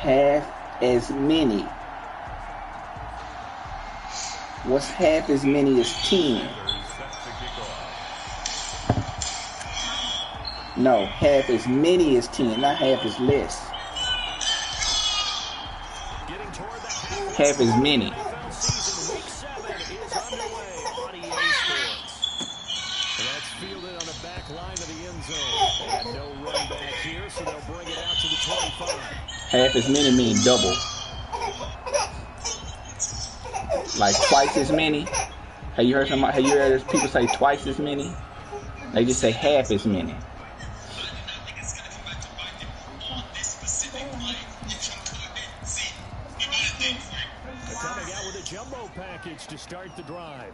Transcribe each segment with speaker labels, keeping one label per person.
Speaker 1: half as many? What's half as many as 10? No, half as many as 10, not half as less. Half as many.
Speaker 2: NFL season week 7 is underway on EA Sports. And that's fielded on the back line of the end zone. And no run back here, so they'll bring it out to the 25.
Speaker 1: Half as many mean double. Like twice as many. Have you heard people say twice as many? They just say half as many.
Speaker 2: Coming out with a jumbo package to start the drive.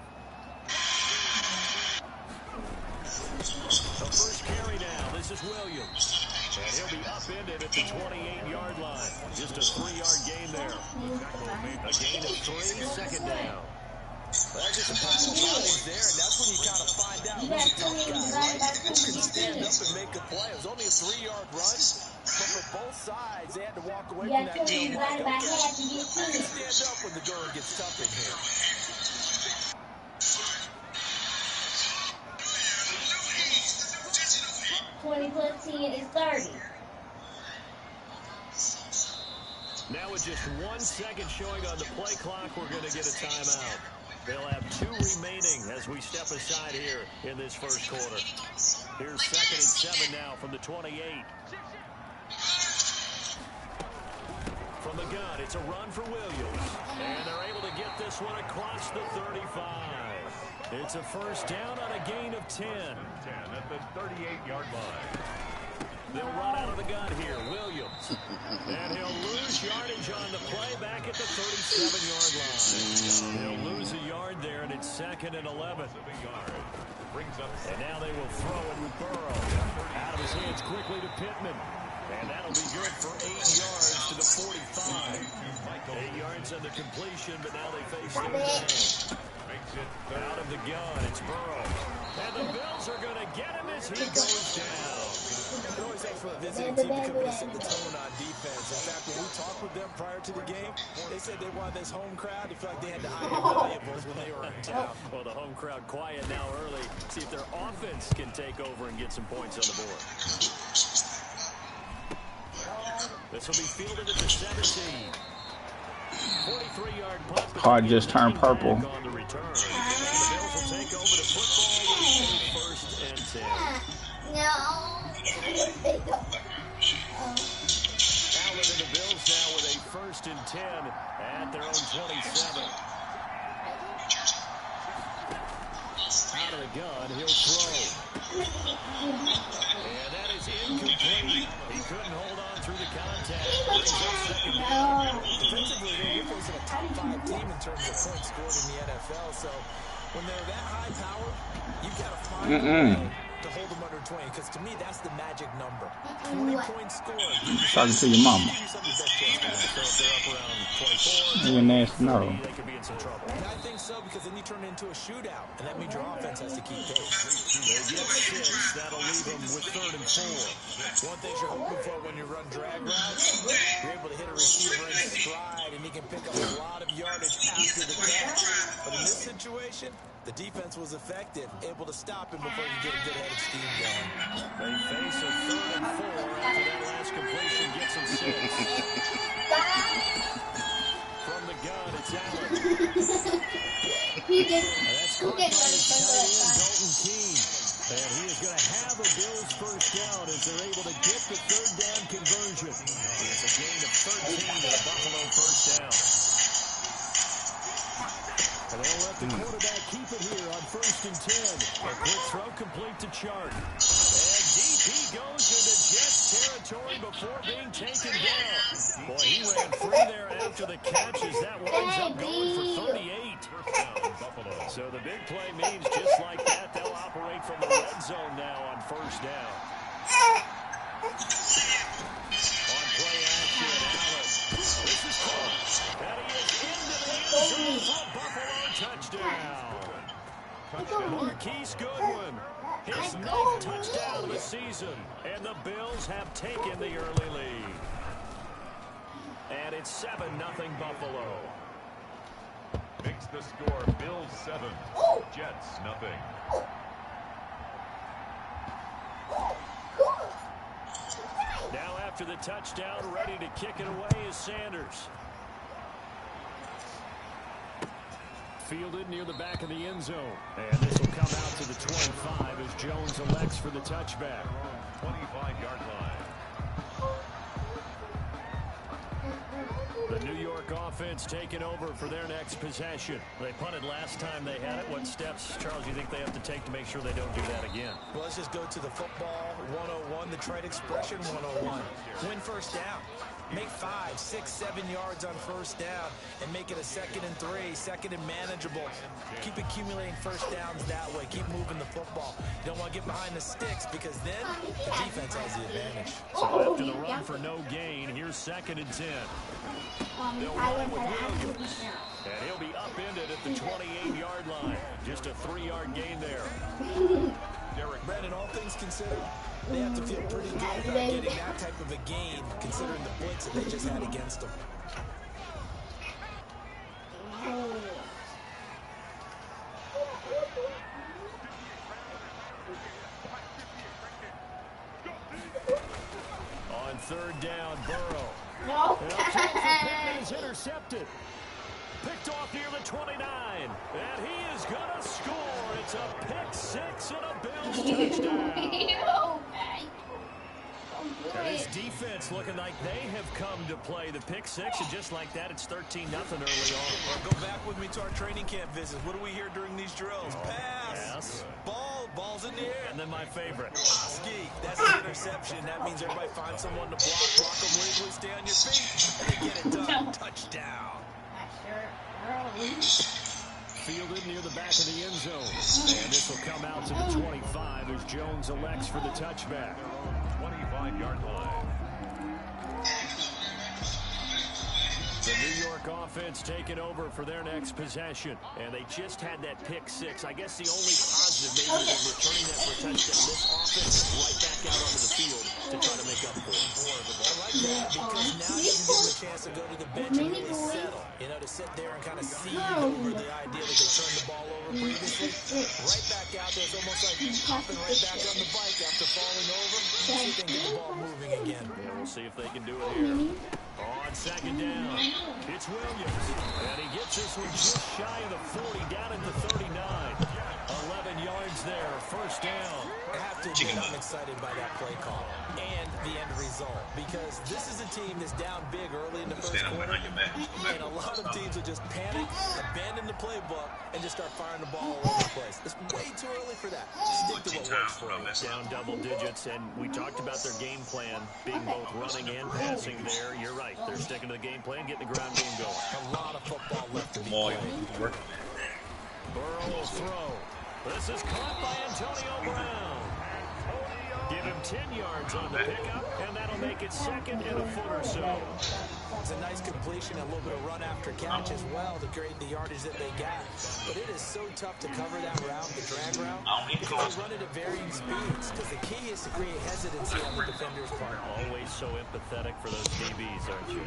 Speaker 2: The first carry now. This is Williams. And he'll be upended at the 28-yard line. Just a 3-yard gain there. A gain of 3, second down.
Speaker 3: Well, that's just a pile of bodies there, and that's when you kind of find out who's a tough guy, right? Who can stand up and make a play. It was only a 3-yard run, but for both sides, they had to walk away from that deal. Like, okay, I can stand up when the going gets tough in here.
Speaker 4: 20 plus 10 is 30.
Speaker 2: Now with just 1 second showing on the play clock, we're going to get a timeout. They'll have 2 remaining as we step aside here in this first quarter. Here's 2nd and 7 now from the 28. From the gun, it's a run for Williams. And they're able to get this one across the 35. It's a first down on a gain of 10. 10 at the 38-yard line. They'll run out of the gun here. Williams. And he'll lose yardage on the play back at the 37-yard line. He'll lose a yard there, and it's 2nd and 11. And now they will throw it with Burrow. Out of his hands quickly to Pittman. And that'll be good for 8 yards to the 45. 8 yards on the completion, but now they face third down. Out of the gun, it's Burrow. And the Bills are going to get him as he goes down.
Speaker 3: It always takes for a visiting team to come in and set the tone on defense. In fact, when we talked with them prior to the game, they said they wanted this home crowd to feel like they had to hide their valuables when they were in town.
Speaker 2: Well, the home crowd quiet now early. See if their offense can take over and get some points on the board. This will be fielded at the 17. 43-yard punt.
Speaker 1: Card just turned purple.
Speaker 2: On the return. And the Bills will take over the football with 1st and 10.
Speaker 4: No.
Speaker 2: Allen and the Bills now with a 1st and 10 at their own 27. Out of the gun, he'll throw. And that is incomplete. He couldn't hold on through the contact. Brings up 2nd down.
Speaker 3: Defensively, they're facing a top 5 team in terms of points scored in the NFL. So when they're that high power, you've got to find a way to hold them under 20. Because to me, that's the magic number. 20 points scored.
Speaker 1: Talking to your mama.
Speaker 2: So if they're up around 24,
Speaker 1: Even that's no.
Speaker 2: they could be in some trouble.
Speaker 3: And I think so, because then you turn it into a shootout, and that means your offense has to keep pace.
Speaker 2: They get 6. That'll leave them with 3rd and 4.
Speaker 3: One thing you're hoping for when you run drag routes, you're able to hit a receiver in stride, and he can pick up a lot of yardage after the catch. But in this situation, the defense was effective, able to stop him before he could get a good-headed steam going.
Speaker 2: They face a 3rd and 4 after that last completion gets them 6. From the gun, it's Allen. That's caught by his tight end, Dalton Keene. And he is going to have a Bills first down as they're able to get the 3rd down conversion. It's a gain of 13 and a Buffalo first down. And they'll let the quarterback keep it here on 1st and 10. A quick throw complete to Chart. And deep he goes into Jets territory before being taken down. Boy, he ran free there after the catch as that winds up going for 38. So the big play means just like that, they'll operate from the red zone now on 1st down. On play action, Allen. This is close. And he is into the end zone for a Buffalo touchdown. Marquise Goodwin, his 9th touchdown of the season. And the Bills have taken the early lead. And it's 7-0 Buffalo.
Speaker 5: Makes the score Bills 7, Jets nothing.
Speaker 2: Now after the touchdown, ready to kick it away is Sanders. Fielded near the back of the end zone. And this will come out to the 25 as Jones elects for the touchback.
Speaker 5: 25-yard line.
Speaker 2: The New York offense taking over for their next possession. They punted last time they had it. What steps, Charles, do you think they have to take to make sure they don't do that again?
Speaker 3: Well, let's just go to the football 101, the trade expression 101. Win first down. Make 5, 6, 7 yards on first down and make it a 2nd and 3, 2nd and manageable. Keep accumulating first downs that way. Keep moving the football. You don't want to get behind the sticks because then the defense has the advantage.
Speaker 2: So after the run for no gain, here's 2nd and 10. They'll run with Williams. And he'll be upended at the 28-yard line. Just a 3-yard gain there.
Speaker 3: Derek Brandon, all things considered, they have to feel pretty good about getting that type of a gain considering the blitz that they just had against them.
Speaker 2: On 3rd down, Burrow.
Speaker 4: No.
Speaker 2: And a throw for Pittman is intercepted. Picked off near the 29. And he is going to score. It's a pick 6 and a Bills touchdown. And this defense looking like they have come to play the pick 6. And just like that, it's 13-0 early on.
Speaker 3: Well, go back with me to our training camp visits. What do we hear during these drills? Pass.
Speaker 2: Yes.
Speaker 3: Ball's in the air.
Speaker 2: And then my favorite.
Speaker 3: Ski. That's an interception. That means everybody finds someone to block them wiggly, stay on your feet, and they get it done. Touchdown.
Speaker 2: Fielded near the back of the end zone. And this will come out to the 25 as Jones elects for the touchback.
Speaker 5: 25-yard line.
Speaker 2: The New York offense taking over for their next possession. And they just had that pick 6. I guess the only positive maybe is returning that for a touchdown. This offense is right back out onto the field to try to make up for it.
Speaker 3: I like that because now you can give them a chance to go to the bench and really settle. You know, to sit there and kind of seed over the idea that they turned the ball over previously. Right back out there. It's almost like hopping right back on the bike after falling over. See if they can get the ball moving again.
Speaker 2: Yeah, we'll see if they can do it here. On 2nd down, it's Williams. And he gets this one just shy of the 40, down at the 39. 11 yards there, first down.
Speaker 3: I have to admit, I'm excited by that play call and the end result because this is a team that's down big early in the first quarter, and a lot of teams will just panic, abandon the playbook, and just start firing the ball all over the place. It's way too early for that. Stick to what works for you.
Speaker 2: Down double digits, and we talked about their game plan being both running and passing there. You're right. They're sticking to the game plan, getting the ground game going.
Speaker 3: A lot of football left to be played.
Speaker 2: Burrow will throw. This is caught by Antonio Brown. Give him 10 yards on the pickup, and that'll make it 2nd and a foot or so.
Speaker 3: It's a nice completion, a little bit of run after catch as well to create the yardage that they got. But it is so tough to cover that route, the drag route, because they run it at varying speeds. Because the key is to create hesitancy on the defender's part.
Speaker 2: Always so empathetic for those DBs, aren't you?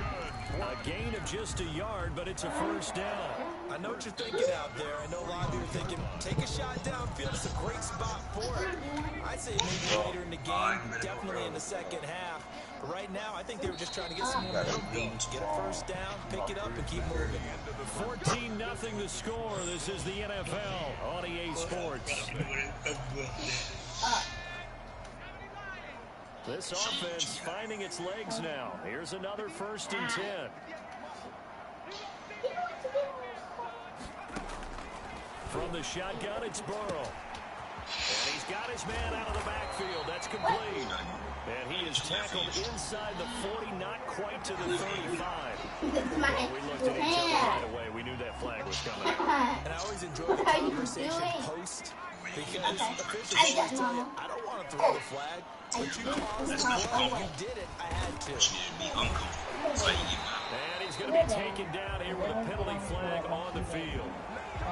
Speaker 2: A gain of just a yard, but it's a first down.
Speaker 3: I know what you're thinking out there. I know a lot of you are thinking, take a shot downfield. It's a great spot for it. I'd say maybe later in the game, definitely in the second half. But right now, I think they were just trying to get some more momentum. Get a first down, pick it up, and keep moving.
Speaker 2: 14-0 the score. This is the NFL on EA Sports. This offense finding its legs now. Here's another 1st and 10. From the shotgun, it's Burrow. And he's got his man out of the backfield. That's complete. And he is tackled inside the 40, not quite to the 35. Well, we looked at each other right away. We knew that flag was coming.
Speaker 3: And I always enjoy the conversation post because officials always tell you, I don't want to throw the flag, but you caused the play. You did it. I had to.
Speaker 2: And he's going to be taken down here with a penalty flag on the field.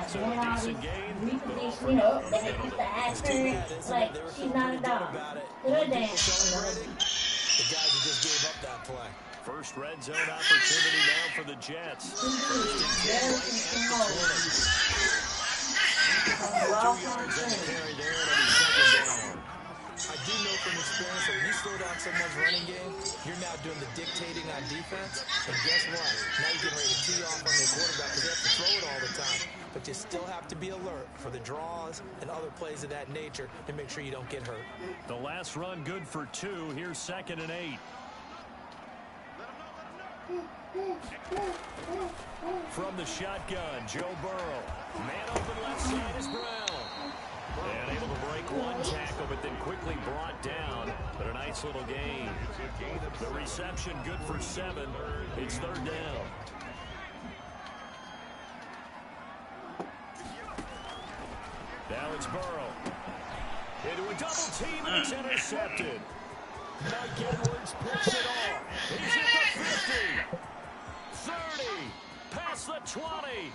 Speaker 2: So a decent game, but all for now.
Speaker 3: Like, she's not a dog. Good damn. The guys who just gave up that play.
Speaker 2: First red zone opportunity now for the Jets. First and 10 right at the 20. 2 yards on the carry there, and it'll be second down.
Speaker 3: I do know from experience that when you slow down someone's running game, you're now doing the dictating on defense. And guess what? Now you're getting ready to tee off on the quarterback because they have to throw it all the time. But you still have to be alert for the draws and other plays of that nature and make sure you don't get hurt.
Speaker 2: The last run good for 2. Here's 2nd and 8. From the shotgun, Joe Burrow. Man open left side is Brown. And able to break one tackle, but then quickly brought down. But a nice little gain. The reception good for 7. It's 3rd down. Now it's Burrow. Into a double team, and it's intercepted. Mike Edwards picks it off. He's at the 50. 30. Past the 20.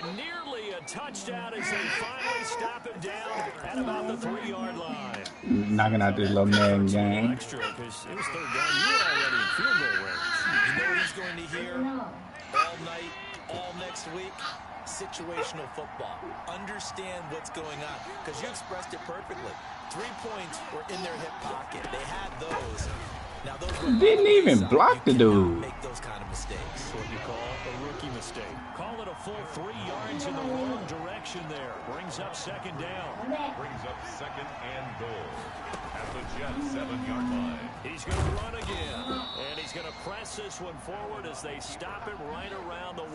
Speaker 2: And nearly a touchdown as they finally stop him down at about the 3-yard line.
Speaker 1: Knocking out this little man game.
Speaker 2: Extra because it was 3rd down. You were already in field goal range.
Speaker 3: You know what he's going to hear all night, all next week? Situational football. Understand what's going on because you expressed it perfectly. 3 points were in their hip pocket. They had those. Now those
Speaker 1: didn't even block the dude.
Speaker 3: Make those kind of mistakes.
Speaker 2: What you call a rookie mistake. Call it a full 3 yards in the wrong direction there. Brings up 2nd down.
Speaker 5: Brings up 2nd and goal at the Jets 7-yard line.
Speaker 2: He's going to run again. And he's going to press this one forward as they stop him right around the 1.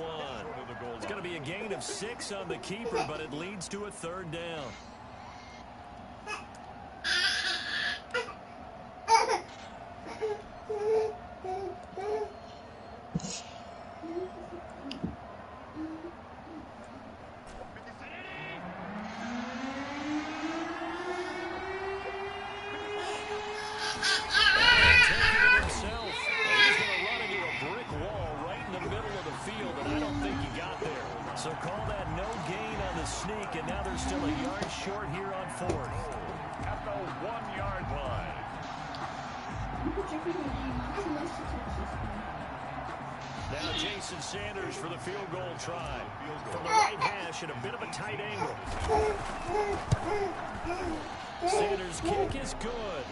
Speaker 2: It's going to be a gain of 6 on the keeper, but it leads to a 3rd down. So call that no gain on the sneak, and now they're still a yard short here on 4th.
Speaker 5: At the 1-yard line.
Speaker 2: Now Jason Sanders for the field goal try. From the right hash at a bit of a tight angle. Sanders' kick is good.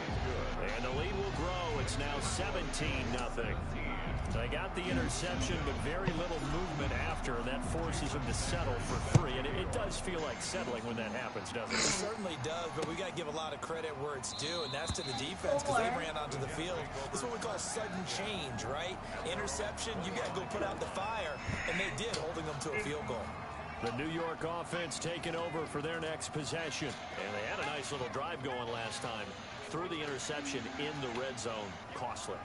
Speaker 2: And the lead will grow. It's now 17-0. They got the interception, but very little movement after, and that forces them to settle for 3. And it does feel like settling when that happens, doesn't it?
Speaker 3: It certainly does, but we got to give a lot of credit where it's due, and that's to the defense because they ran onto the field. This is what we call sudden change, right? Interception, you got to go put out the fire, and they did, holding them to a field goal.
Speaker 2: The New York offense taking over for their next possession. And they had a nice little drive going last time. Threw the interception in the red zone. Costly.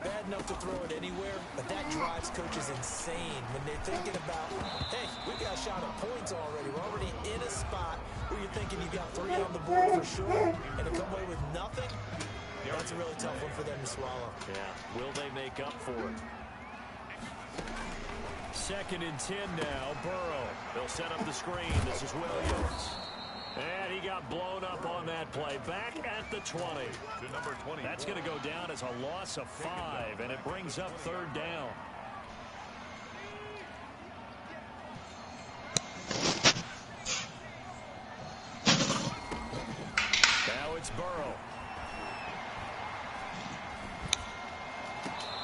Speaker 3: Bad enough to throw it anywhere, but that drives coaches insane when they're thinking about, hey, we got a shot at points already. We're already in a spot where you're thinking you got 3 on the board for sure, and to come away with nothing, that's a really tough one for them to swallow.
Speaker 2: Yeah, will they make up for it? 2nd and 10 now, Burrow. They'll set up the screen. This is Williams. And he got blown up on that play. Back at the 20.
Speaker 5: To number 20.
Speaker 2: That's going to go down as a loss of 5, and it brings up 3rd down. Now it's Burrow.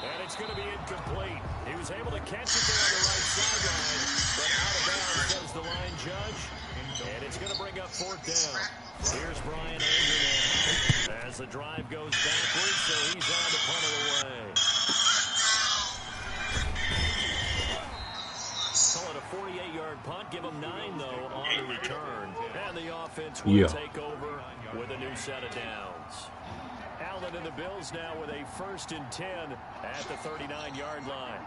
Speaker 2: And it's going to be incomplete. He was able to catch it there on the right sideline, but out of bounds goes the line judge. And it's going to bring up 4th down. Here's Brian Anger now as the drive goes backwards, so he's on to punt it away. Call it a 48-yard punt. Give him 9, though, on the return. And the offense will take over with a new set of downs. Allen and the Bills now with a 1st and 10 at the 39-yard line.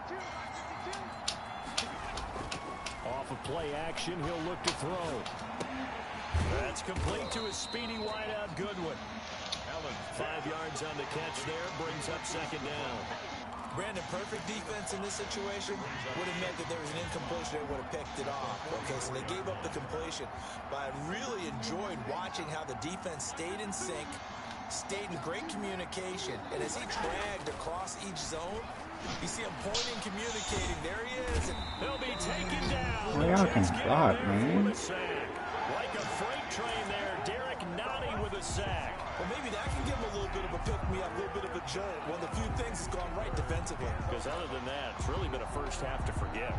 Speaker 2: Off of play action, he'll look to throw. That's complete to his speedy wideout, Goodwin.
Speaker 5: Allen.
Speaker 2: 5 yards on the catch there, brings up 2nd down.
Speaker 3: Brandon, perfect defense in this situation would have meant that there was an incompletion. They would have picked it off. Okay, so they gave up the completion. But I really enjoyed watching how the defense stayed in sync, stayed in great communication, and as he dragged across each zone. You see him pointing, communicating. There he is. And
Speaker 2: he'll be taken down.
Speaker 1: Well, y'all can block, man.
Speaker 2: Like a freight train there, Derek Nottie with a sack.
Speaker 3: Well, maybe that can give him a little bit of a pick-me-up, a little bit of a jolt. One of the few things that's gone right defensively.
Speaker 2: Because other than that, it's really been a first half to forget.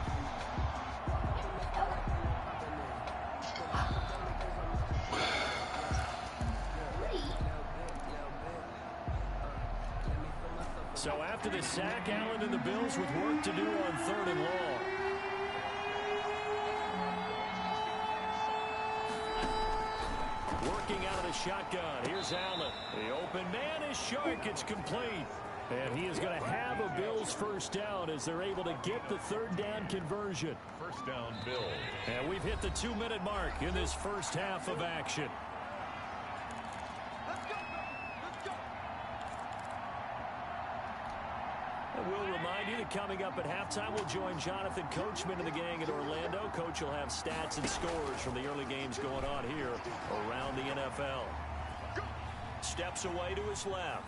Speaker 2: So after the sack, Allen and the Bills with work to do on 3rd and long. Working out of the shotgun. Here's Allen. The open man is Shark. It's complete. And he is going to have a Bills first down as they're able to get the 3rd down conversion.
Speaker 5: First down, Bills.
Speaker 2: And we've hit the 2-minute mark in this first half of action. We'll remind you that coming up at halftime, we'll join Jonathan Coachman and the gang in Orlando. Coach will have stats and scores from the early games going on here around the NFL. Steps away to his left.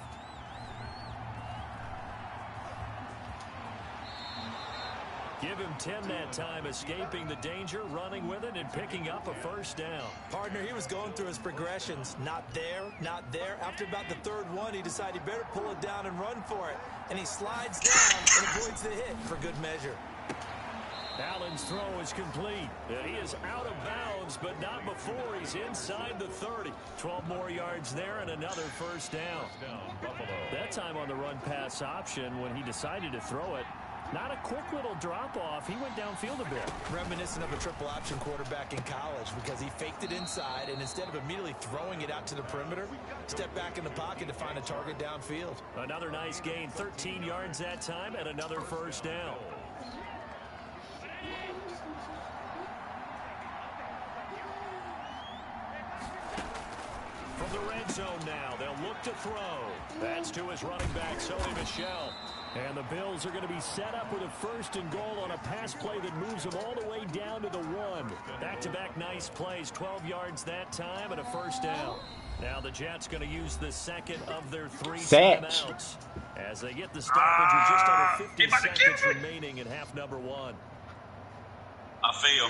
Speaker 2: Give him 10 that time, escaping the danger, running with it, and picking up a first down.
Speaker 3: Partner, he was going through his progressions. Not there, not there. After about the 3rd one, he decided he better pull it down and run for it. And he slides down and avoids the hit for good measure.
Speaker 2: Allen's throw is complete. He is out of bounds, but not before he's inside the 30. 12 more yards there and another first down. That time on the run-pass option when he decided to throw it. Not a quick little drop-off. He went downfield a bit.
Speaker 3: Reminiscent of a triple-option quarterback in college because he faked it inside, and instead of immediately throwing it out to the perimeter, stepped back in the pocket to find a target downfield.
Speaker 2: Another nice gain, 13 yards that time, and another first down. From the red zone now, they'll look to throw. That's to his running back, Sony Michel. And the Bills are going to be set up with a 1st and goal on a pass play that moves them all the way down to the 1. Back-to-back nice plays, 12 yards that time and a first down. Now the Jets going to use the second of their 3 timeouts as they get the stoppage with just under 50 seconds remaining in half number 1.
Speaker 6: I feel.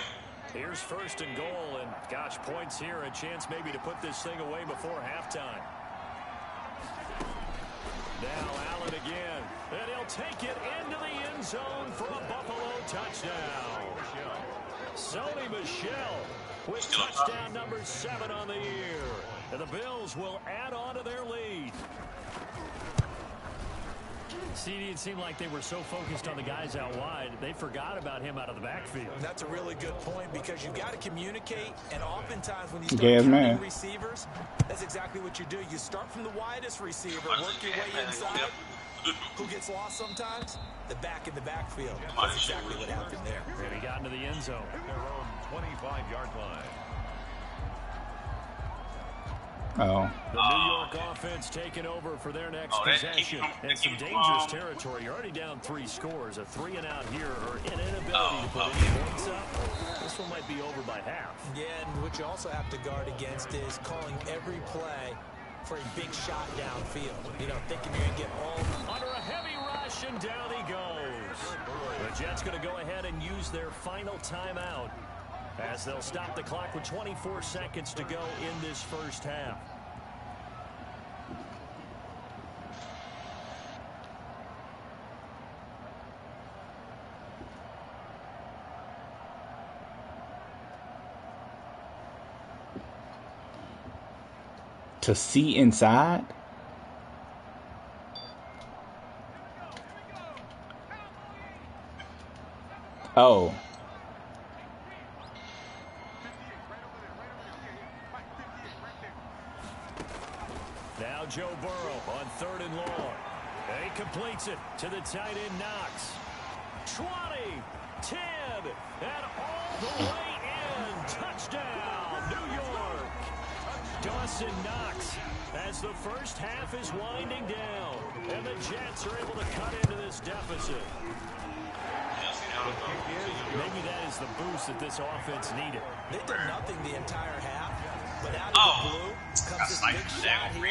Speaker 2: Here's 1st and goal, and gosh, points here, a chance maybe to put this thing away before halftime. Now Allen again, and he'll take it into the end zone for a Buffalo touchdown. Sony Michel with touchdown number 7 on the year. And the Bills will add on to their lead. CD, it seemed like they were so focused on the guys out wide, they forgot about him out of the backfield.
Speaker 3: That's a really good point because you've got to communicate, and oftentimes when you start counting receivers, that's exactly what you do. You start from the widest receiver, work your way inside. Who gets lost sometimes? The back in the backfield. That's exactly what happened there.
Speaker 2: And he got into the end zone.
Speaker 5: At their own 25-yard line.
Speaker 2: The New York offense taking over for their next possession. And some dangerous territory. You're already down 3 scores. A 3-and-out here or an inability to put any points up. This one might be over by half.
Speaker 3: Yeah, and what you also have to guard against is calling every play for a big shot downfield. You know, thinking you're going to get all...
Speaker 2: Under a heavy rush, and down he goes. The Jets going to go ahead and use their final timeout as they'll stop the clock with 24 seconds to go in this first half.
Speaker 1: To see inside? Oh.
Speaker 2: Now Joe Burrow on 3rd and long. And he completes it to the tight end Knox. 20, 10, and all the way in. Touchdown, New York. Dawson Knox as the first half is winding down. And the Jets are able to cut into this deficit.
Speaker 3: Maybe that is the boost that this offense needed. They've done nothing the entire half. But out of
Speaker 6: Oh,
Speaker 3: the blue comes this big shot here.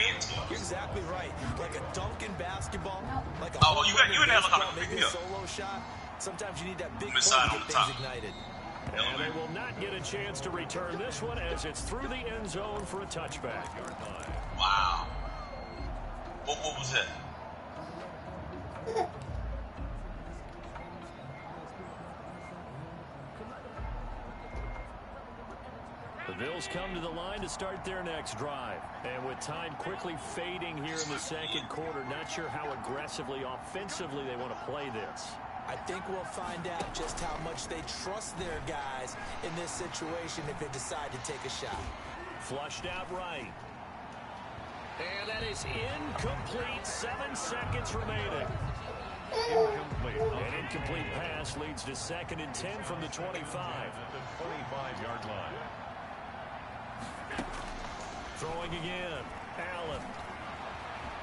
Speaker 3: You're exactly right. Like a dunk in basketball, like a
Speaker 6: Oh, you in there? Look on the
Speaker 3: maybe
Speaker 6: here.
Speaker 3: a solo shot. Sometimes you need that big
Speaker 6: Miss
Speaker 3: play
Speaker 6: side
Speaker 3: to
Speaker 6: on
Speaker 3: get
Speaker 6: the
Speaker 3: things
Speaker 6: top.
Speaker 3: ignited.
Speaker 2: And they will not get a chance to return this one as it's through the end zone for a touchback.
Speaker 6: Wow. What was that?
Speaker 2: The Bills come to the line to start their next drive. And with time quickly fading here in the second quarter, not sure how aggressively, offensively they want to play this.
Speaker 3: I think we'll find out just how much they trust their guys in this situation if they decide to take a shot.
Speaker 2: Flushed out right. And that is incomplete. 7 seconds remaining.
Speaker 5: Incomplete.
Speaker 2: An incomplete pass leads to 2nd and 10 from the 25.
Speaker 5: At the 25-yard line.
Speaker 2: Throwing again. Allen.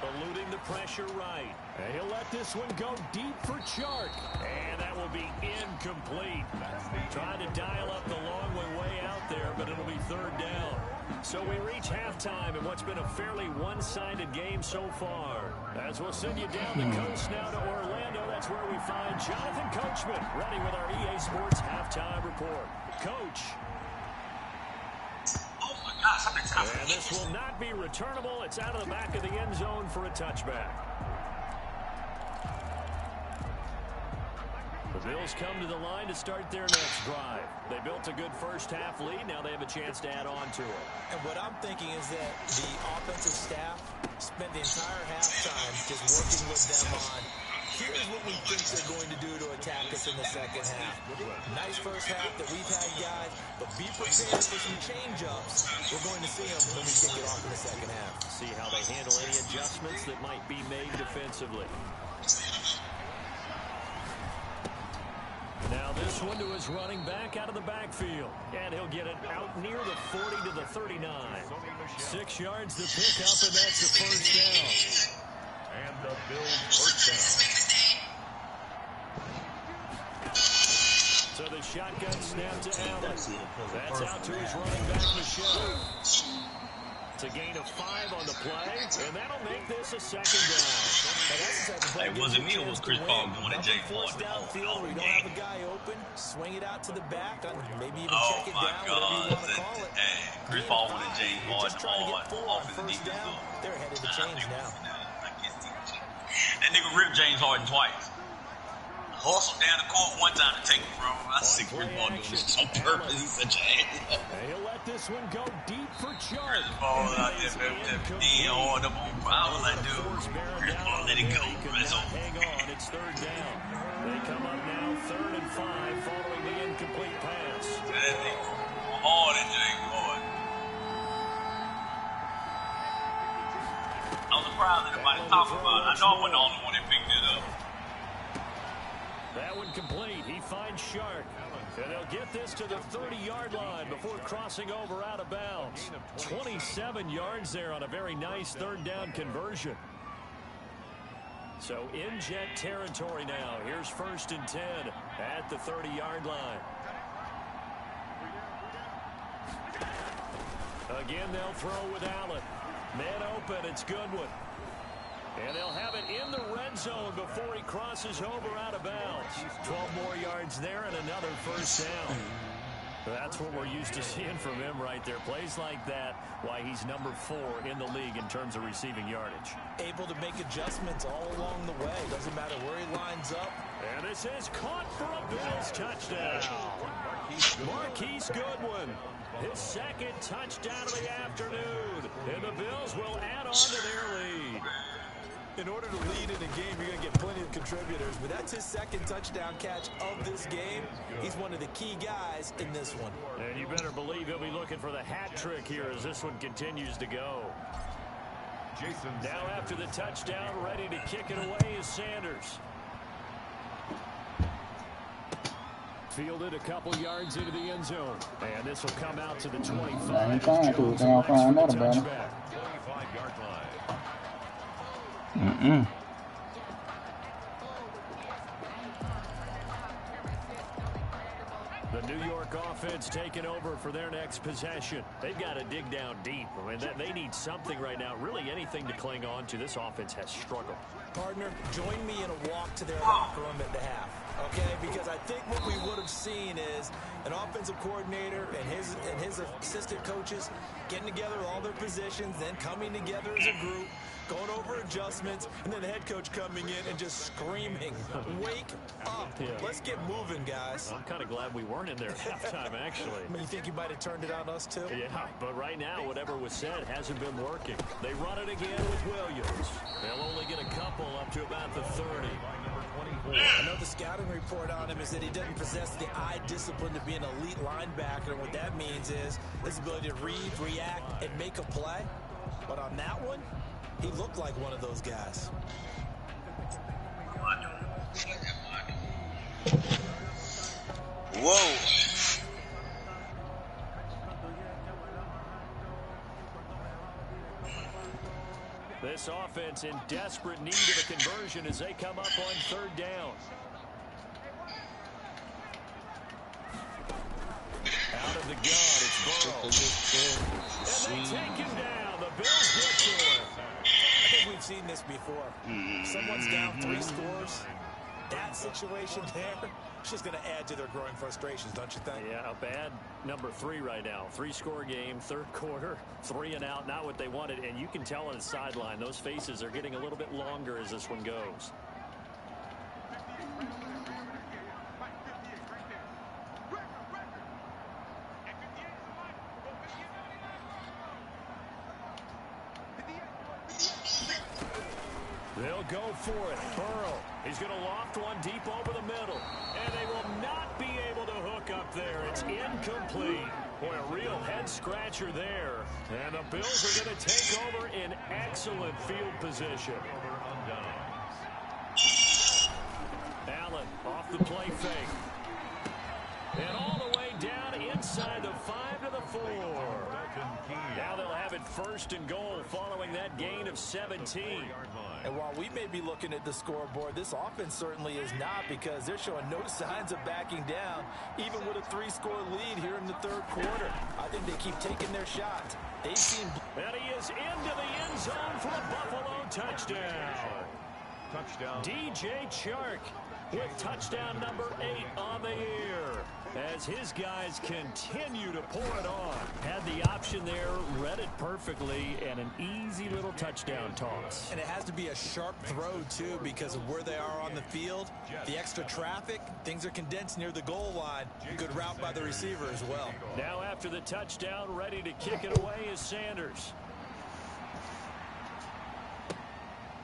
Speaker 2: Eluding the pressure right. And he'll let this one go deep for Chark. And that will be incomplete. Trying to dial up the long way out there, but it'll be 3rd down. So we reach halftime in what's been a fairly one-sided game so far. As we'll send you down the coast now to Orlando, that's where we find Jonathan Coachman, ready with our EA Sports halftime report. Coach.
Speaker 6: Oh my gosh, I'm excited.
Speaker 2: And this will not be returnable. It's out of the back of the end zone for a touchback. The Bills come to the line to start their next drive. They built a good first half lead. Now they have a chance to add on to it.
Speaker 3: And what I'm thinking is that the offensive staff spent the entire halftime just working with them on, here's what we think they're going to do to attack us in the second half. Nice first half that we've had, guys, but be prepared for some change-ups. We're going to see them when we kick it off in the second half.
Speaker 2: See how they handle any adjustments that might be made defensively. Now this one to his running back out of the backfield. And he'll get it out near the 40 to the 39. 6 yards to pick up, and that's the first down.
Speaker 5: And the Bills first down.
Speaker 2: So the shotgun snap to Allen. That's out to his running back, Michelle. It's a gain of 5 on the play, and that'll make this a 2nd down.
Speaker 6: Hey, was it me or was Chris Paul going to Jay
Speaker 3: Forced
Speaker 6: Ford
Speaker 3: downfield, we
Speaker 6: the
Speaker 3: don't have a
Speaker 6: game?
Speaker 3: guy open, swing it out to the back, maybe even
Speaker 6: Oh
Speaker 3: check it
Speaker 6: my
Speaker 3: down, whatever you
Speaker 6: God.
Speaker 3: want to call it.
Speaker 6: Hey, Chris Paul went to Jay
Speaker 3: You're
Speaker 6: Ford
Speaker 3: just trying to get 4 on
Speaker 6: off his
Speaker 3: first
Speaker 6: defense.
Speaker 3: down. They're headed to change now.
Speaker 6: That nigga ripped James Harden twice. Hustled down the court one time to take it from him. I see Chris Paul doing this on purpose. He's such a ass.
Speaker 2: He'll let this one go deep for Chark.
Speaker 6: Chris Paul out there, being hard up on. I was like, dude, Chris Paul let it go. It's over.
Speaker 2: Hang on, it's 3rd down. They come up now 3rd and 5 following the incomplete pass.
Speaker 6: That nigga hard at James Harden. I'm surprised anybody talking about it. I know I wasn't the only one that picked it up.
Speaker 2: That one complete. He finds Chark. And they'll get this to the 30-yard line before crossing over out of bounds. 27 yards there on a very nice 3rd down conversion. So in jet territory now. Here's 1st and 10 at the 30-yard line. Again, they'll throw with Allen. Man open, it's Goodwin. And they'll have it in the red zone before he crosses over out of bounds. 12 more yards there and another first down. That's what we're used to seeing from him right there. Plays like that, why he's number 4 in the league in terms of receiving yardage.
Speaker 3: Able to make adjustments all along the way. Doesn't matter where he lines up.
Speaker 2: And this is caught for a Bills touchdown. Marquise Goodwin. His 2nd touchdown of the afternoon. And the Bills will add on to their lead.
Speaker 3: In order to lead in a game, you're going to get plenty of contributors, but that's his 2nd touchdown catch of this game. He's one of the key guys in this one.
Speaker 2: And you better believe he'll be looking for the hat trick here as this one continues to go.
Speaker 5: Jason.
Speaker 2: Now after the touchdown, ready to kick it away is Sanders. Fielded a couple yards into the end zone. And this will come out to the 25.
Speaker 5: 25-yard line.
Speaker 2: The New York offense taking over for their next possession. They've got to dig down deep. I mean, they need something right now, really anything to cling on to. This offense has struggled.
Speaker 3: Partner, join me in a walk to their locker room at the half, okay? Because I think what we would have seen is an offensive coordinator and his assistant coaches getting together all their positions, then coming together as a group, going over adjustments, and then the head coach coming in and just screaming, wake up.
Speaker 2: Yeah.
Speaker 3: Let's get moving, guys.
Speaker 2: I'm kind of glad we weren't in there at halftime, actually.
Speaker 3: I mean, you think you might have turned it on us, too?
Speaker 2: Yeah, but right now, whatever was said hasn't been working. They run it again with Williams. They'll only get a couple up to about the 30.
Speaker 3: I know the scouting report on him is that he doesn't possess the eye discipline to be an elite linebacker, and what that means is his ability to read, react, and make a play. But on that one, he looked like one of those guys.
Speaker 6: Whoa.
Speaker 2: This offense in desperate need of a conversion as they come up on third down. Out of the gun, it's Burrow. And they take him down. The Bills get to him.
Speaker 3: I think we've seen this before. Someone's down 3 scores. That situation there, it's just going to add to their growing frustrations, don't you think?
Speaker 2: Yeah, a bad number 3 right now. 3-score game, third quarter, 3 and out, not what they wanted. And you can tell on the sideline, those faces are getting a little bit longer as this one goes. They'll go for it. Burrow. He's going to loft one deep over the middle. And they will not be able to hook up there. It's incomplete. Boy, a real head-scratcher there. And the Bills are going to take over in excellent field position. Allen off the play fake. And all the way down inside the 5 to the 4. Now they'll have it first and goal following that gain of 17.
Speaker 3: And while we may be looking at the scoreboard, this offense certainly is not, because they're showing no signs of backing down, even with a 3-score lead here in the third quarter. I think they keep taking their shots. They seem...
Speaker 2: And he is into the end zone for a Buffalo touchdown.
Speaker 5: Touchdown.
Speaker 2: DJ Chark with touchdown number 8 on the year, as his guys continue to pour it on. Had the option there, read it perfectly, and an easy little touchdown toss.
Speaker 3: And it has to be a sharp throw, too, because of where they are on the field. The extra traffic, things are condensed near the goal line. Good route by the receiver as well.
Speaker 2: Now after the touchdown, ready to kick it away is Sanders.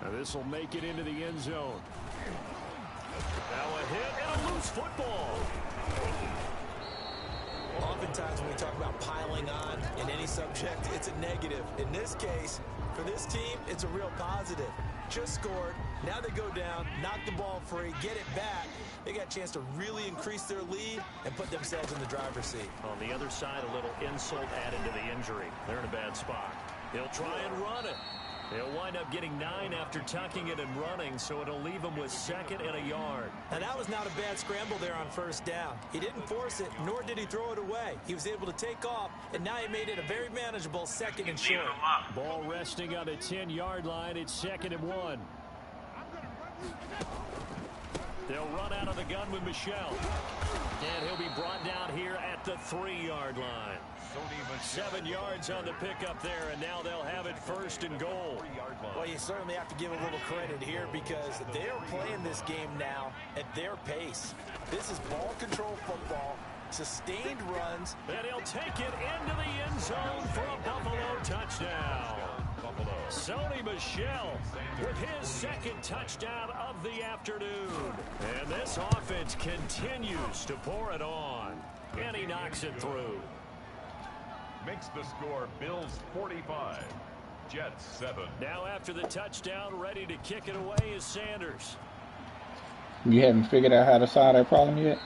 Speaker 2: Now this will make it into the end zone. Now a hit and a loose football.
Speaker 3: Oftentimes when we talk about piling on in any subject, it's a negative. In this case, for this team, it's a real positive. Just scored. Now they go down, knock the ball free, get it back. They got a chance to really increase their lead and put themselves in the driver's seat.
Speaker 2: On the other side, a little insult added to the injury. They're in a bad spot. They'll try and run it. They'll wind up getting 9 after tucking it and running, so it'll leave them with 2nd and a yard.
Speaker 3: And that was not a bad scramble there on first down. He didn't force it, nor did he throw it away. He was able to take off, and now he made it a very manageable 2nd and short.
Speaker 2: Ball resting on the 10-yard line. It's 2nd and 1. They'll run out of the gun with Michelle. And he'll be brought down here at the 3-yard line. 7 yards on the pickup there, and now they'll have it first and goal.
Speaker 3: Well, you certainly have to give a little credit here, because they're playing this game now at their pace. This is ball control football, sustained runs.
Speaker 2: And he'll take it into the end zone for a Buffalo touchdown. Sony Michel with his 2nd touchdown of the afternoon. And this offense continues to pour it on. And he knocks it through.
Speaker 5: Makes the score Bills 45, Jets 7.
Speaker 2: Now after the touchdown, ready to kick it away is Sanders.
Speaker 1: You haven't figured out how to solve that problem yet?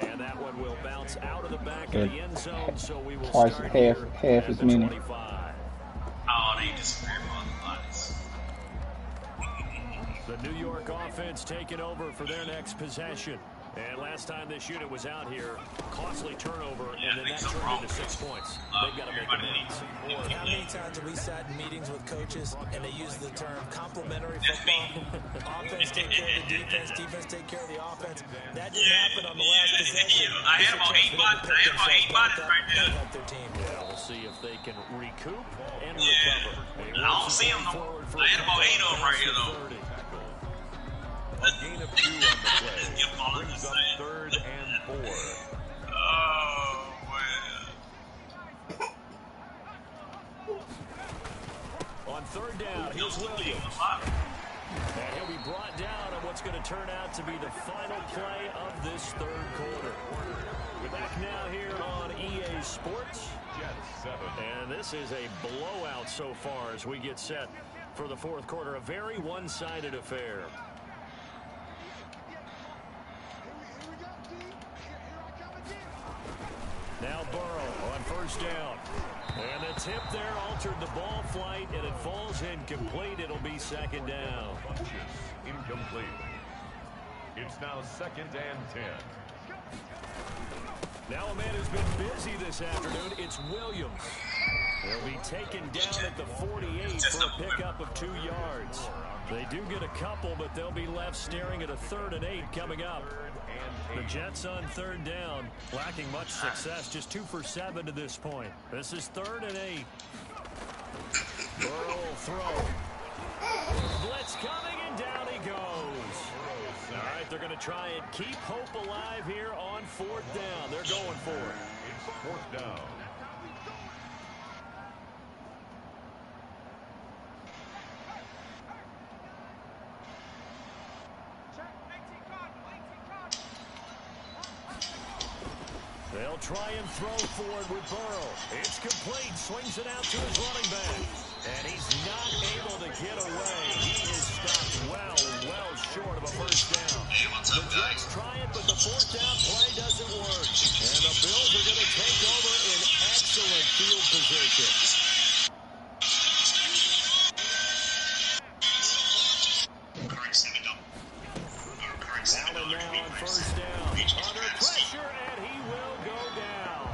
Speaker 2: And that one will bounce out of the back of the end zone, so we will
Speaker 1: Twice
Speaker 2: start
Speaker 1: half as many.
Speaker 2: 25.
Speaker 6: Oh, they disappeared from other bodies.
Speaker 2: The New York offense taking over for their next possession. And last time this unit was out here, costly turnover, and then that turned into 6 points. They've got to make amends.
Speaker 3: How many times have we sat in meetings with coaches and they use the term complementary football? Offense take care of the defense, defense take care of the offense. That didn't happen on the last possession.
Speaker 6: I had about 8 bodies right there.
Speaker 2: Yeah, we'll see if they can recoup and recover.
Speaker 6: I don't see them. I had about 8 of them right here, though.
Speaker 5: A gain of 2 on the play. Brings up 3rd and 4.
Speaker 6: Oh, well.
Speaker 2: On 3rd down, here's Williams. And he'll be brought down on what's going to turn out to be the final play of this 3rd quarter. We're back now here on EA Sports.
Speaker 5: Jets 7.
Speaker 2: And this is a blowout so far as we get set for the 4th quarter. A very one-sided affair. Now Burrow on 1st down. And the tip there altered the ball flight, and it falls incomplete. It'll be 2nd down.
Speaker 5: Incomplete. It's now 2nd and 10.
Speaker 2: Now a man who's been busy this afternoon, it's Williams. He'll be taken down at the 48 for a pickup of 2 yards. They do get a couple, but they'll be left staring at a 3rd and 8 coming up. The Jets on 3rd down, lacking much success, just 2 for 7 to this point. This is 3rd and 8. Burrow will throw. Blitz coming, and down he goes. All right, they're going to try and keep hope alive here on 4th down. They're going for it.
Speaker 5: It's 4th down.
Speaker 2: They'll try and throw forward with Burrow. It's complete. Swings it out to his running back. And he's not able to get away. He is stopped well short of a 1st down. The Jets try it, but the 4th down play doesn't work. And the Bills are going to take over in excellent field position. Allen now on 1st down. Under pressure, and he will go down.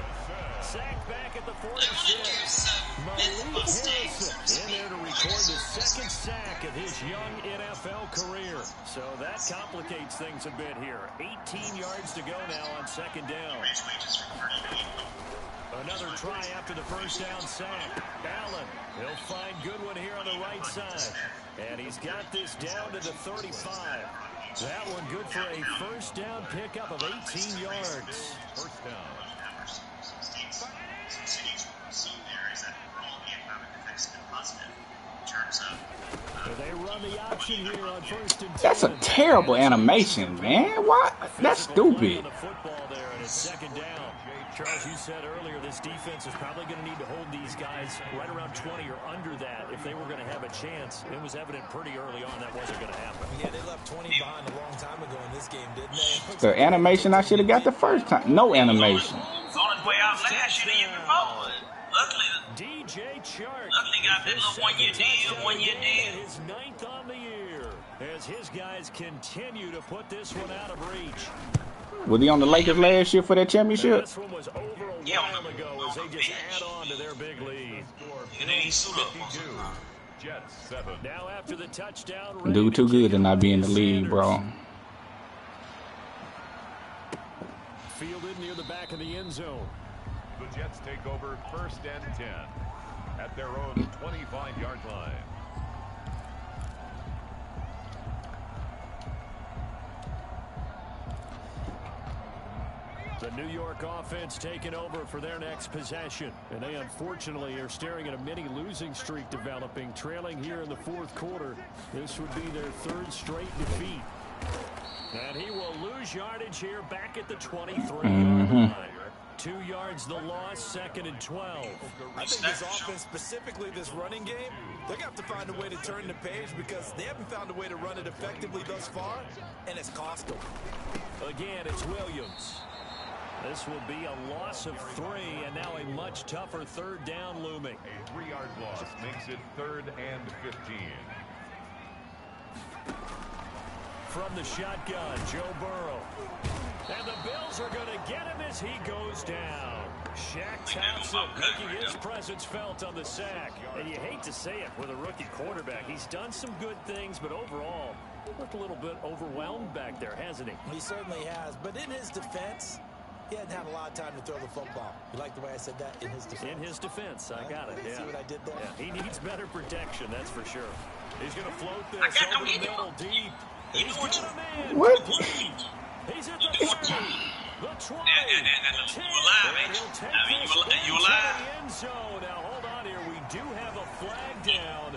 Speaker 2: Sacked back at the 46. Malik Harrison in there to record the 2nd sack of his young NFL career. So that complicates things a bit here. 18 yards to go now on 2nd down. Another try after the 1st down sack. Allen, he'll find Goodwin here on the right side. And he's got this down to the 35. That one good for a 1st down pickup of 18 yards.
Speaker 5: 1st down.
Speaker 2: They run the option here on 1st and 10.
Speaker 1: That's a terrible animation, man. What? That's stupid.
Speaker 2: The football there, and it's 2nd down. Charles, you said earlier this defense is probably going to need to hold these guys right around 20 or under that if they were going to have a chance. It was evident pretty early on that wasn't going to happen.
Speaker 3: Yeah, they left 20 behind a long time ago in this game, didn't they?
Speaker 1: The animation I should have got the first time. No animation.
Speaker 6: It's on his way out last year, the year before.
Speaker 2: DJ Chark.
Speaker 6: Luckily got that little 1-year deal.
Speaker 2: His 9th on the year as his guys continue to put this one out of reach.
Speaker 1: Was he on the Lakers last year for that championship?
Speaker 2: This one was over a while ago as they just add on to their big lead.
Speaker 5: 52. Jets 7.
Speaker 2: Now after the touchdown,
Speaker 1: Dude too good to not be in the league, bro.
Speaker 2: Fielded near the back of the end zone.
Speaker 5: The Jets take over 1st and 10 at their own 25-yard line.
Speaker 2: The New York offense taking over for their next possession. And they unfortunately are staring at a mini losing streak developing, trailing here in the 4th quarter. This would be their 3rd straight defeat. And he will lose yardage here back at the 23-yard line. 2 yards the loss, 2nd and 12.
Speaker 3: I think this offense, specifically this running game, they're going to have to find a way to turn the page because they haven't found a way to run it effectively thus far, and it's cost them.
Speaker 2: Again, it's Williams. This will be a loss of 3, and now a much tougher 3rd down looming.
Speaker 5: A 3-yard loss makes it 3rd and 15.
Speaker 2: from the shotgun, Joe Burrow. And the Bills are going to get him as he goes down. Shaq Thompson making his presence felt on the sack. And you hate to say it with a rookie quarterback. He's done some good things, but overall, looked a little bit overwhelmed back there, hasn't he?
Speaker 3: He certainly has. But in his defense, he hadn't had a lot of time to throw the football. You like the way I said that? In his defense.
Speaker 2: In his defense. I got it. Yeah.
Speaker 3: See what I did there?
Speaker 2: Yeah, he needs better protection, that's for sure. He's going to float this over the middle deep. He's got a man.
Speaker 1: What?
Speaker 2: He's at the 30, the 20, 10, and he'll take this into the end zone. Now, hold on here. We do have a flag down,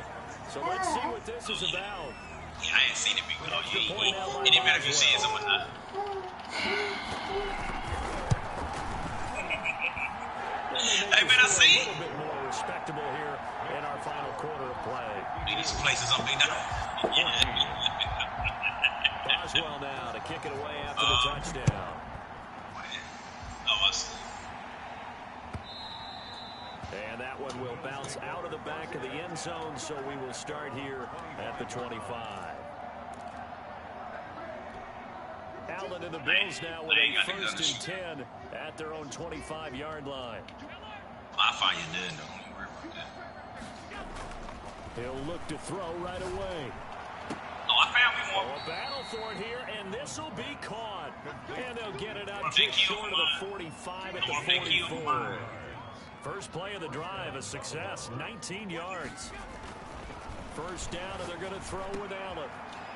Speaker 2: so let's see what this is about.
Speaker 6: Yeah, I ain't seen it before. It didn't matter if you see it or not. Hey, man, I see it.
Speaker 2: A little bit more respectable here in our final quarter of play.
Speaker 6: These places up there now.
Speaker 2: Boswell now to kick it away after the touchdown.
Speaker 6: Oh, I see.
Speaker 2: And that one will bounce out of the back of the end zone, so we will start here at the 25. Allen and the Bills now with a 1st and 10 at their own 25-yard line.
Speaker 6: I find you dead, though. Don't worry about that.
Speaker 2: He'll look to throw right away.
Speaker 6: Oh, I found me more.
Speaker 2: A battle for it here, and this will be caught. And they'll get it out just short of the 45 at the 44. First play of the drive, a success, 19 yards. First down, and they're going to throw with Allen.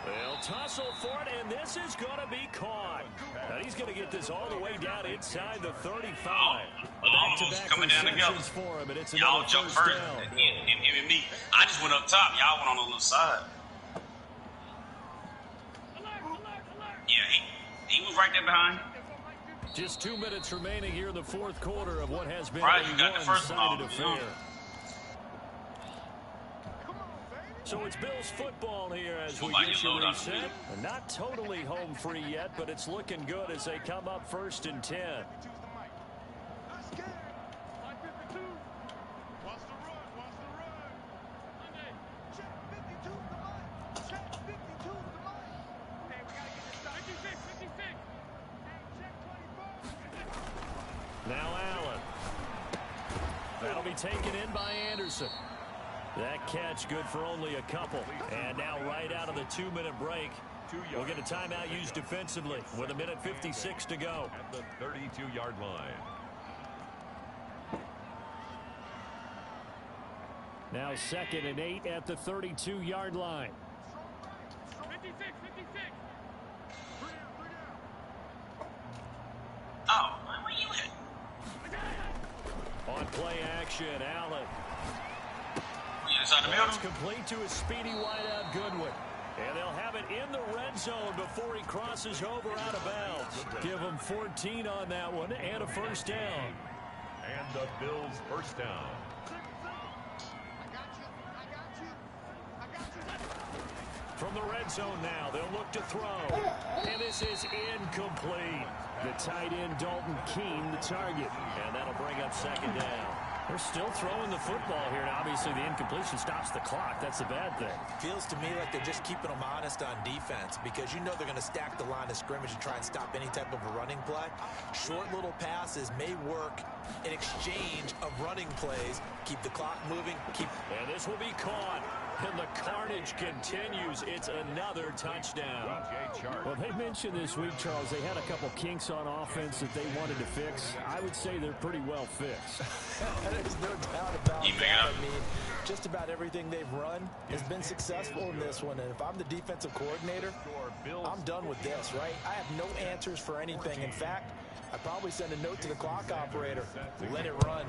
Speaker 2: They'll tussle for it, and this is going to be caught. Now he's going to get this all the way down inside the 35.
Speaker 6: Back-to-back coming down together
Speaker 2: for him, and it's
Speaker 6: y'all jump first. Him and me. I just went up top. Y'all went on the little side. Yeah, he was right there behind.
Speaker 2: Just 2 minutes remaining here in the fourth quarter of what has been
Speaker 6: a
Speaker 2: one-sided affair. So it's Bills football here as we get you reset. Not totally home free yet, but it's looking good as they come up 1st and 10. Now Allen. That'll be taken in by Anderson. That catch good for only a couple. And now right out of the 2-minute break, we'll get a timeout used defensively with 1:56 to go.
Speaker 5: At the 32-yard line.
Speaker 2: Now 2nd and 8 at the 32-yard line.
Speaker 7: 56.
Speaker 6: Oh, where you at?
Speaker 2: On play action, Allen.
Speaker 6: Inside the middle.
Speaker 2: It's complete to a speedy wideout Goodwin. And they'll have it in the red zone before he crosses over out of bounds. Give him 14 on that one and a first down.
Speaker 5: And the Bills first down.
Speaker 2: From the red zone now, they'll look to throw. And this is incomplete. The tight end, Dalton Keene, the target. And that'll bring up 2nd down. They're still throwing the football here, and obviously the incompletion stops the clock. That's a bad thing.
Speaker 3: Feels to me like they're just keeping them honest on defense because you know they're going to stack the line of scrimmage and try and stop any type of a running play. Short little passes may work in exchange of running plays. Keep the clock moving.
Speaker 2: And this will be caught. And the carnage continues. It's another touchdown. Well, they mentioned this week, Charles, they had a couple kinks on offense that they wanted to fix. I would say they're pretty well fixed.
Speaker 3: There's no doubt about that. I mean, just about everything they've run has been successful in this one. And if I'm the defensive coordinator, I'm done with this, right? I have no answers for anything. In fact, I'd probably send a note to the clock operator. Let it run.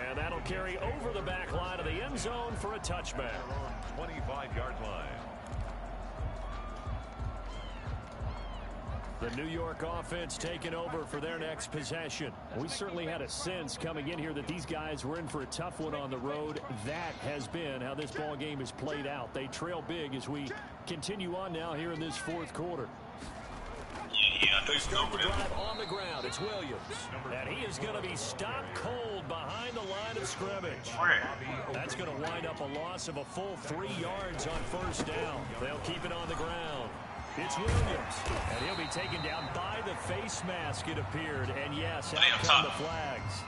Speaker 2: And that'll carry over the back line of the end zone for a touchback.
Speaker 5: 25-yard line.
Speaker 2: The New York offense taking over for their next possession. We certainly had a sense coming in here that these guys were in for a tough one on the road. That has been how this ball game is played out. They trail big as we continue on now here in this fourth quarter.
Speaker 6: Yeah,
Speaker 2: They start the drive on the ground. It's Williams. And he is going to be stopped cold behind the line of scrimmage. That's going to wind up a loss of a full 3 yards on first down. They'll keep it on the ground. It's Williams. And he'll be taken down by the face mask, it appeared. And yes, out come the flags.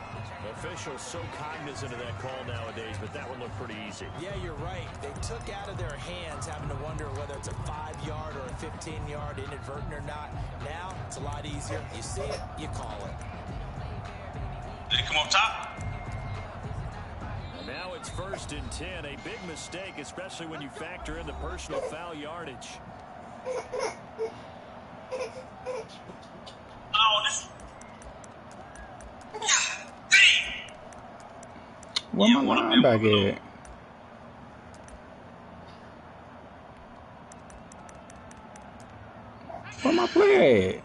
Speaker 2: Officials so cognizant of that call nowadays, but that one looked pretty easy.
Speaker 3: Yeah, you're right. They took out of their hands having to wonder whether it's a 5-yard or a 15-yard, inadvertent or not. Now, it's a lot easier. You see it, you call it.
Speaker 6: Did it come up top?
Speaker 2: Now it's 1st and 10. A big mistake, especially when you factor in the personal foul yardage.
Speaker 6: Oh, this...
Speaker 1: Where my linebacker at? Where my player at?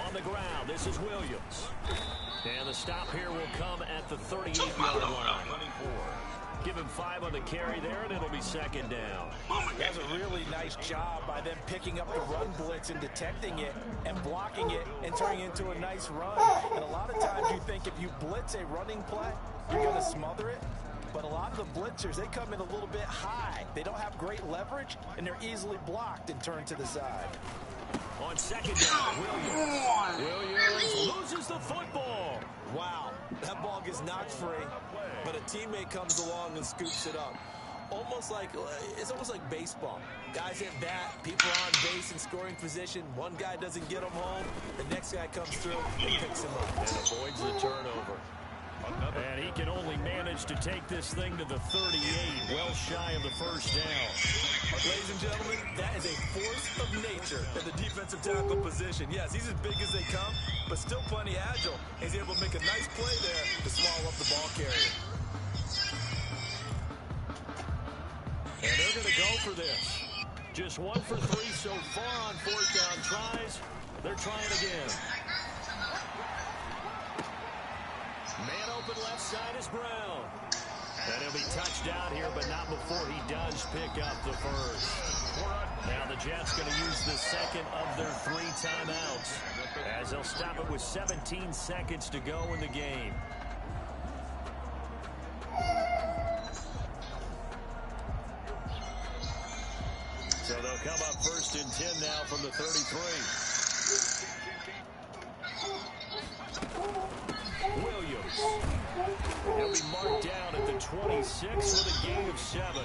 Speaker 2: On the ground, this is Williams. And the stop here will come at the 38-yard line. Give him 5 on the carry there, and it'll be 2nd down.
Speaker 3: That's a really nice job by them picking up the run blitz and detecting it and blocking it and turning it into a nice run. And a lot of times you think if you blitz a running play, you're going to smother it. But a lot of the blitzers, they come in a little bit high. They don't have great leverage, and they're easily blocked and turned to the side.
Speaker 2: On 2nd down, Williams loses the football.
Speaker 3: Wow, that ball gets knocked free, but a teammate comes along and scoops it up. It's almost like baseball. Guys at bat, people are on base in scoring position. One guy doesn't get him home. The next guy comes through and picks him up.
Speaker 2: And avoids the turnover. And he can only manage to take this thing to the 38, well shy of the first down.
Speaker 3: Ladies and gentlemen, that is a force of nature in the defensive tackle position. Yes, he's as big as they come, but still plenty agile. He's able to make a nice play there to swallow up the ball carrier.
Speaker 2: And they're going to go for this. Just 1 for 3 so far on 4th down tries. They're trying again. Man open left side is Brown. And he'll be touched out here, but not before he does pick up the first. Now the Jets going to use the second of their 3 timeouts, as they'll stop it with 17 seconds to go in the game. So they'll come up 1st and 10 now from the 33. Williams. He'll be marked down at the 26 with a gain of 7.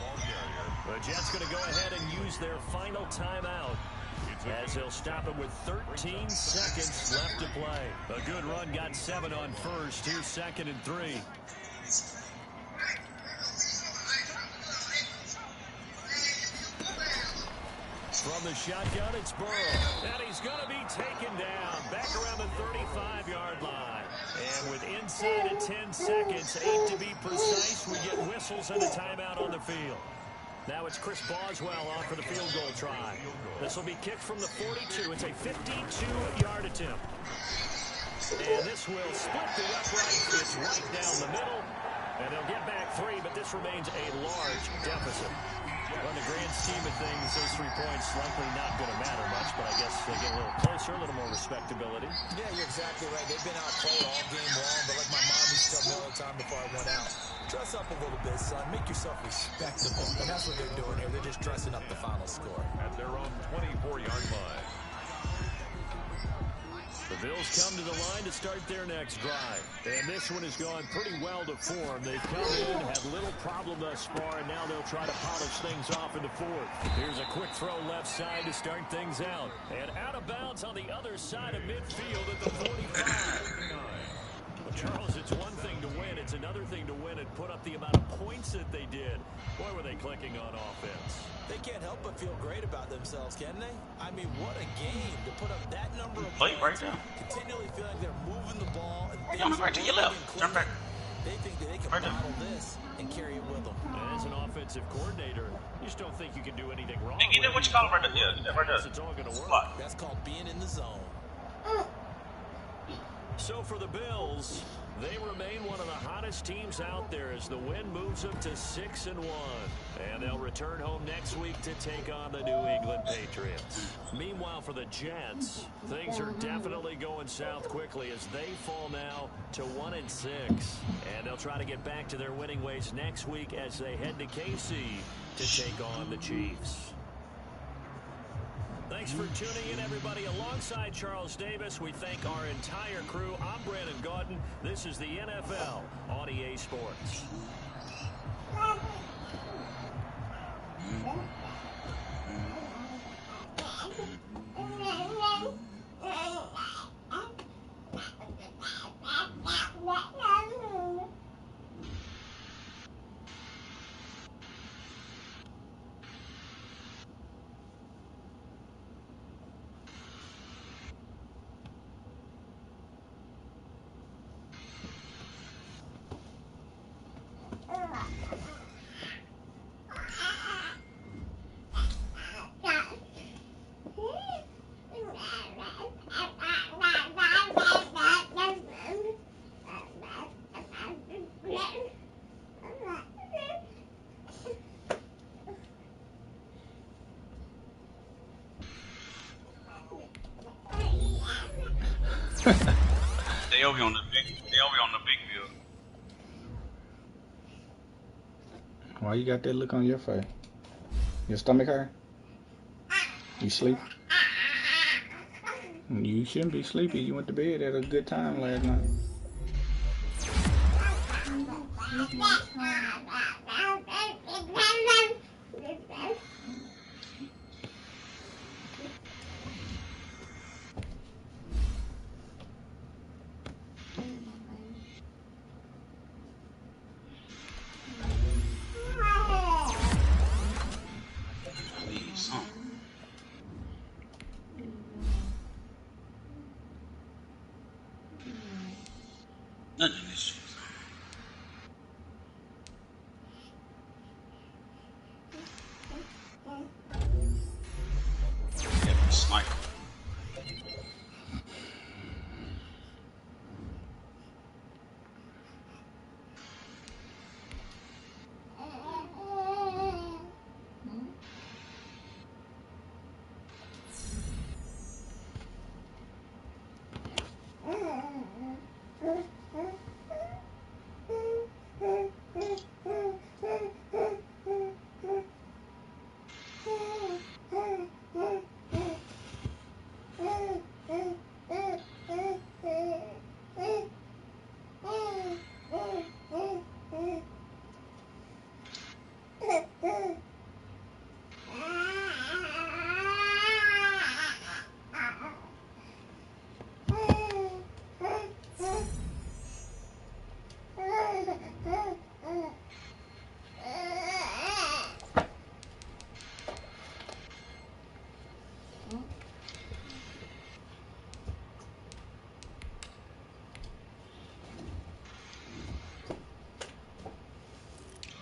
Speaker 2: The Jets going to go ahead and use their final timeout, as they'll stop it with 13 seconds left to play. A good run got 7 on first. Here's 2nd and 3. From the shotgun, it's Burrow. And he's going to be taken down back around the 35-yard line. And with inside of 10 seconds, 8 to be precise, we get whistles and a timeout on the field. Now it's Chris Boswell off for the field goal try. This will be kicked from the 42. It's a 52-yard attempt. And this will split the upright. It's right down the middle. And they'll get back 3, but this remains a large deficit. Well, in the grand scheme of things, those 3 points likely not going to matter much, but I guess they get a little closer, a little more respectability.
Speaker 3: Yeah, you're exactly right. They've been outplayed all game long, but like my mom used to tell me all the time before I went out, dress up a little bit, son. Make yourself respectable. And that's what they're doing here. They're just dressing up the final score.
Speaker 5: At their own 24-yard line.
Speaker 2: The Bills come to the line to start their next drive. And this one has gone pretty well to form. They've come in, had little problem thus far, and now they'll try to polish things off in the 4th. Here's a quick throw left side to start things out. And out of bounds on the other side of midfield at the 45. Well, Charles, it's one thing to win. It's another thing to win and put up the amount of points that they did. Boy, were they clicking on offense.
Speaker 3: They can't help but feel great about themselves, can they? I mean, what a game to put up that number of points.
Speaker 6: Right there.
Speaker 3: Continually feel like they're moving the ball. And
Speaker 6: Jump right to your left. Jump back.
Speaker 3: They think that they can bottle this and carry it with them.
Speaker 2: And as an offensive coordinator, you just don't think you can do anything wrong.
Speaker 6: Hey, get that what you call it right there. Yeah, right there.
Speaker 2: It's all going to work.
Speaker 3: That's called being in the zone.
Speaker 2: So for the Bills, They remain one of the hottest teams out there as the win moves them to 6-1. And they'll return home next week to take on the New England Patriots. Meanwhile, for the Jets, things are definitely going south quickly as they fall now to 1-6. And they'll try to get back to their winning ways next week as they head to KC to take on the Chiefs. Thanks for tuning in, everybody. Alongside Charles Davis, we thank our entire crew. I'm Brandon Gaudin. This is the NFL on EA Sports.
Speaker 6: They'll be on the big bill.
Speaker 1: Why you got that look on your face? Your stomach hurt? You sleep? You shouldn't be sleepy. You went to bed at a good time last night.
Speaker 6: Nothing in this shit. Yeah, sniper.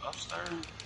Speaker 6: Upstairs.